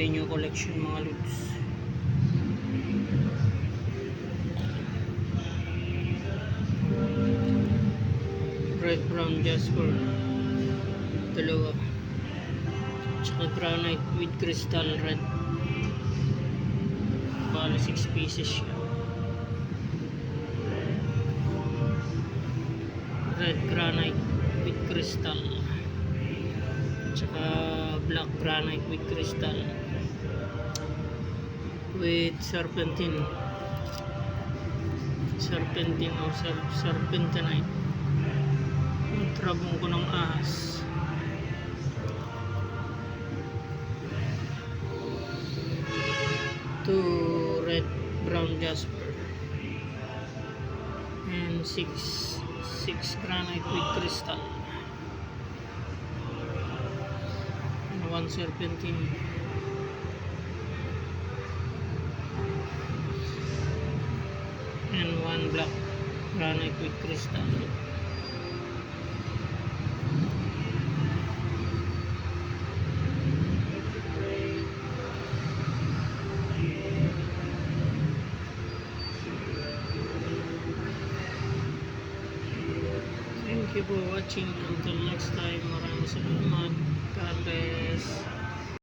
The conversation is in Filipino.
ayun yung collection mga lods. Red brown jasper, dalawa, tsaka granite with crystal red. Bali 6 pieces siya. Red granite with crystal, tsaka black granite with crystal with serpentine o serpentinite. Trabong ko ng ahas. Two red brown jasper and six granite with crystal and one serpentine and one black granite with crystal. Thank you for watching. Until next time, maraming salamat. God bless.